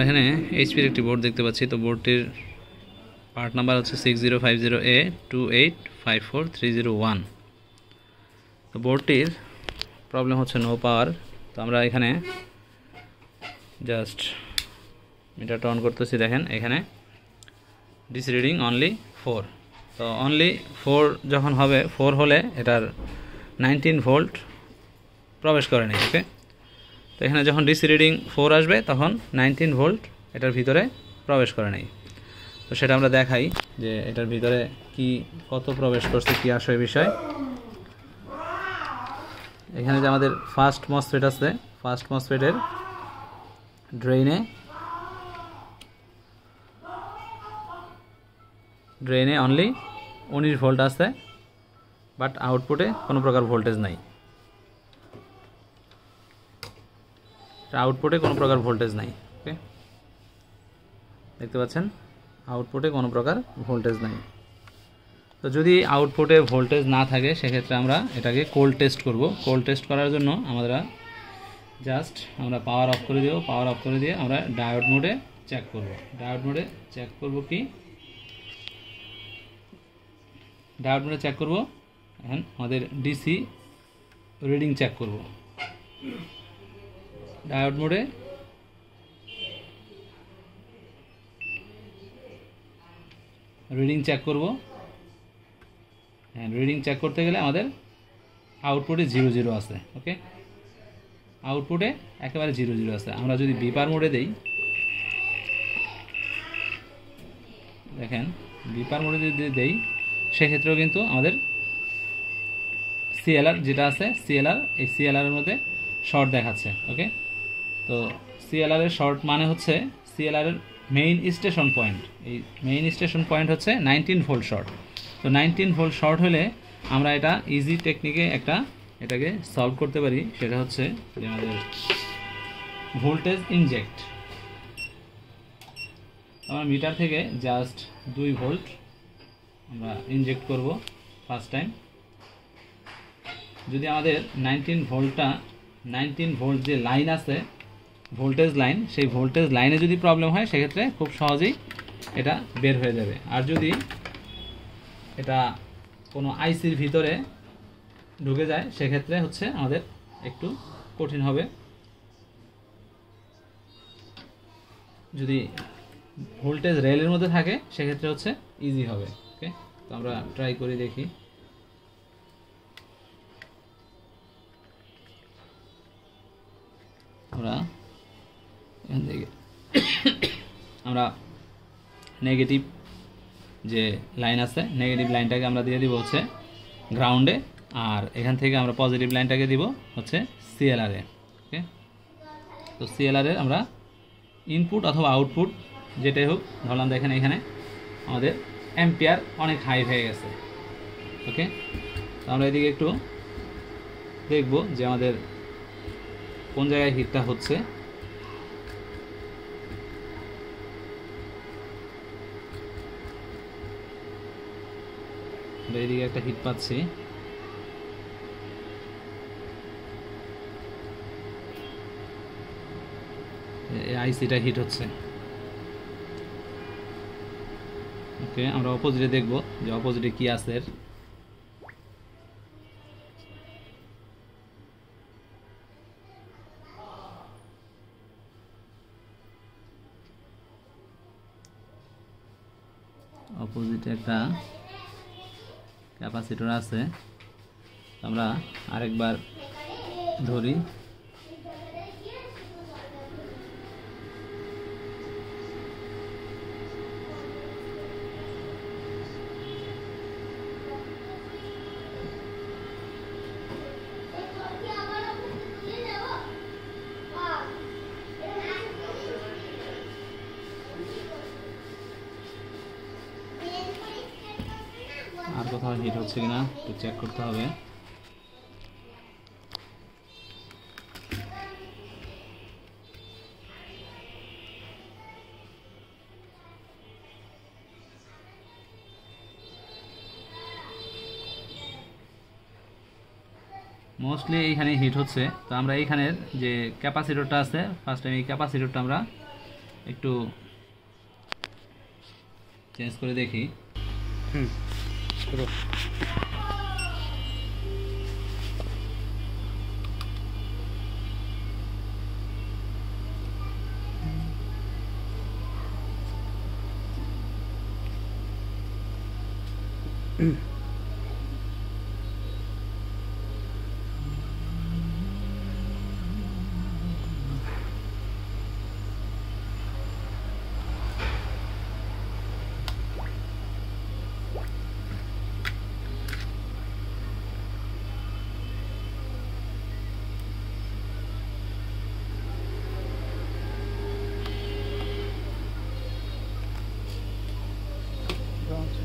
এখানে এইচপির একটি বোর্ড দেখতে পাচ্ছি। তো বোর্ডটির পার্ট নাম্বার হচ্ছে 6050A28543001। তো বোর্ডটির প্রবলেম হচ্ছে নো পাওয়ার। তো আমরা এখানে জাস্ট মিটারটা অন করতেছি। দেখেন এখানে ডিসি রিডিং অনলি 4। তো অনলি 4 যখন হবে, 4 হলে এটার 19 ভোল্ট প্রবেশ করে নি। ওকে, তো এখানে যখন ডিসি রিডিং 4 আসবে তখন 19 ভোল্ট এটার ভিতরে প্রবেশ করে নেই। তো সেটা আমরা দেখাই যে এটার ভিতরে কি কত প্রবেশ করছে, কি আসে বিষয়। এখানে যে আমাদের ফার্স্ট মসফেট আছে, ফার্স্ট মসফেটের ড্রেনে অনলি 19 ভোল্ট আছে, বাট আউটপুটে কোনো প্রকার ভোল্টেজ নাই। আউটপুটে কোনো প্রকার ভোল্টেজ নাই। ওকে, দেখতে পাচ্ছেন আউটপুটে কোনো প্রকার ভোল্টেজ নাই। তো যদি আউটপুটে ভোল্টেজ না থাকে সেক্ষেত্রে আমরা এটাকে কোল্ড টেস্ট করব। কোল্ড টেস্ট করার জন্য আমরা জাস্ট পাওয়ার অফ করে দেব। পাওয়ার অফ করে দিয়ে আমরা ডায়োড মোডে চেক করব। ডায়োড মোডে চেক করব কি, ডায়োড মোডে চেক করব। এখন আমাদের ডিসি রিডিং চেক করব। ডায়োড মোডে রিডিং চেক করব। হ্যাঁ, রিডিং চেক করতে গেলে আমাদের আউটপুটে 00 আছে। ওকে, আউটপুটে একেবারে 00 আছে। আমরা যদি বিপার মোডে দেই, দেখেন বিপার মোডে যদি দেই সেক্ষেত্রেও কিন্তু আমাদের সিএলআর যেটা আছে, সিএলআর, এই সিএলআর এর মধ্যে শর্ট দেখাচ্ছে। ওকে, তো সিএলআর এর শর্ট মানে হচ্ছে সিএলআর এর মেইন স্টেশন পয়েন্ট। এই মেইন স্টেশন পয়েন্ট হচ্ছে 19 ভোল্ট শর্ট। তো 19 ভোল্ট শর্ট হলে আমরা এটা ইজি টেকনিকে এটাকে সলভ করতে পারি। সেটা হচ্ছে যে আমাদের ভোল্টেজ ইনজেক্ট। আমরা মিটার থেকে জাস্ট 2 ভোল্ট আমরা ইনজেক্ট করব ফার্স্ট টাইম। যদি আমাদের 19 ভোল্ট যে লাইন আছে, ভোল্টেজ লাইন, সেই ভোল্টেজ লাইনে যদি প্রবলেম হয় সেক্ষেত্রে খুব সহজেই এটা বের হয়ে যাবে। আর যদি এটা কোনো আইসির ভিতরে ঢুকে যায় সেক্ষেত্রে হচ্ছে আমাদের একটু কঠিন হবে। যদি ভোল্টেজ রেলের মধ্যে থাকে সেক্ষেত্রে হচ্ছে ইজি হবে। ওকে, তো আমরা ট্রাই করে দেখি। আমরা নেগেটিভ যে লাইন আছে, নেগেটিভ লাইনটাকে আমরা দিয়ে দিব হচ্ছে গ্রাউন্ডে, আর এখান থেকে আমরা পজিটিভ লাইনটাকে দিব হচ্ছে সিএলআরে। ওকে, তো সিএলআরে আমরা ইনপুট অথবা আউটপুট যেটাই হোক ধরলাম। দেখেন এখানে আমাদের অ্যাম্পিয়ার অনেক হাই হয়ে গেছে। ওকে, তো আমরা এদিকে একটু দেখব যে আমাদের কোন জায়গায় হিটটা হচ্ছে। এদিকে একটা হিট পাচ্ছি। আইসিটা হিট হচ্ছে। ওকে, আমরা অপোজিটে দেখব যে অপোজিটে কি আছে। অপোজিটে একটা ক্যাপাসিটর আছে। আমরা আরেকবার ধরি। আর কোথাও হিট হচ্ছে কিনা একটু চেক করতে হবে। মোস্টলি এইখানে হিট হচ্ছে। তো আমরা এইখানের যে ক্যাপাসিটরটা আছে, ফার্স্ট টাইম এই ক্যাপাসিটরটা আমরা একটু চেঞ্জ করে দেখি। শুরু।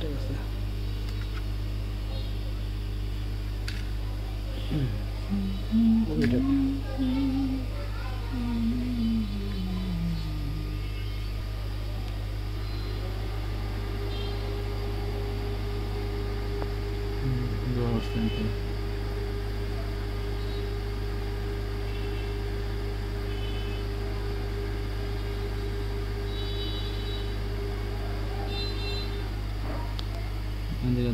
ঠিক আছে।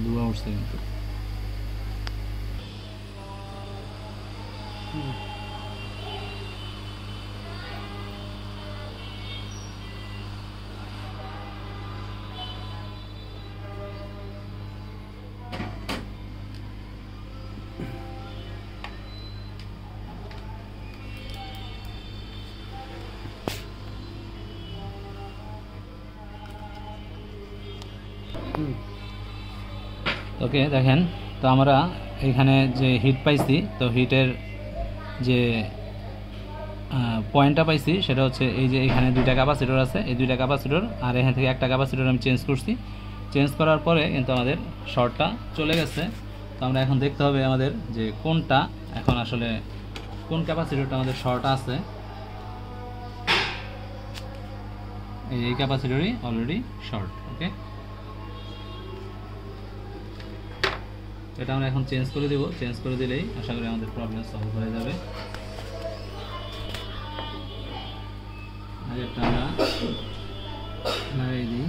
ধোঁয়া উঠছে কিন্তু। ওকে, দেখেন তো আমরা এখানে যে হিট পাইছি, তো হিটের যে পয়েন্টটা পাইছি সেটা হচ্ছে এই যে এখানে দুইটা ক্যাপাসিটর আছে, এই দুইটা ক্যাপাসিটর আর এখান থেকে একটা ক্যাপাসিটর আমি চেঞ্জ করছি। চেঞ্জ করার পরে কিন্তু আমাদের শর্টটা চলে গেছে। তো আমরা এখন দেখতে হবে আমাদের যে কোনটা এখন আসলে কোন ক্যাপাসিটরটা আমাদের শর্ট আছে। এই ক্যাপাসিটরই অলরেডি শর্ট। ওকে, এটা আমরা এখন চেঞ্জ করে দেব। চেঞ্জ করে দিলেই আশা করি আমাদের প্রবলেম সলভ হয়ে যাবে। আগেরটা আমরা লাগিয়ে দিই।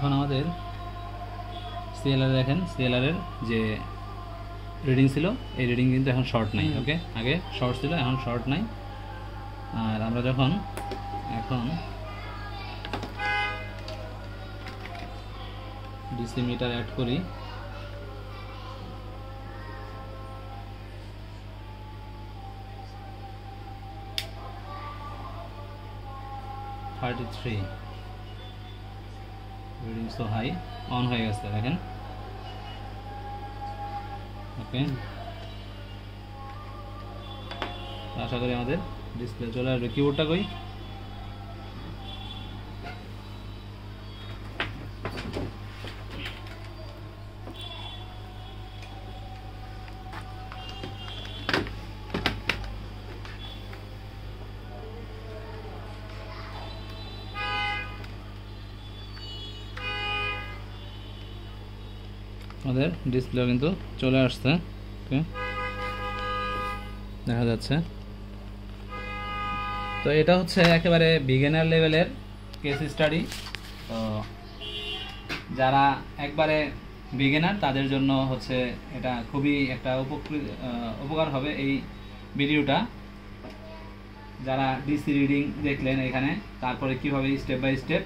এখন আমাদের সিএলআর দেখেন, সিএলআর এর যে রিডিং ছিল এই রিডিং কিন্তু এখন শর্ট নাই। ওকে, আগে শর্ট ছিল, এখন শর্ট নাই। আর আমরা যখন এখন ডিসি মিটার অ্যাড করি, রিডিং সো হাই, অন হয়ে গেছে দেখেন। ওকে, আশা করি আমাদের ডিসপ্লে চলে আসবে। কিবোর্ডটা কই? আমাদের ডিসপ্লে কিন্তু চলে আসছে। ওকে, দেখা যাচ্ছে। তো এটা হচ্ছে একেবারে বিগিনার লেভেলের কেস স্টাডি। তো যারা একবারে বিগিনার তাদের জন্য হচ্ছে এটা খুবই একটা উপকার হবে এই ভিডিওটা। যারা ডিসি রিডিং দেখলেন এখানে, তারপরে কিভাবে স্টেপ বাই স্টেপ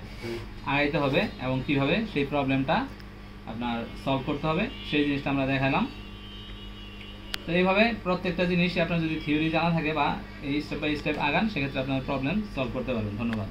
আগাইতে হবে এবং কিভাবে সেই প্রবলেমটা আপনার সলভ করতে হবে সেই জিনিসটা আমরা দেখালাম। তো এইভাবে প্রত্যেকটা জিনিসই আপনার যদি থিওরি জানা থাকে বা এই স্টেপ বাই স্টেপ আগান, সেক্ষেত্রে আপনার প্রবলেম সলভ করতে পারবেন। ধন্যবাদ।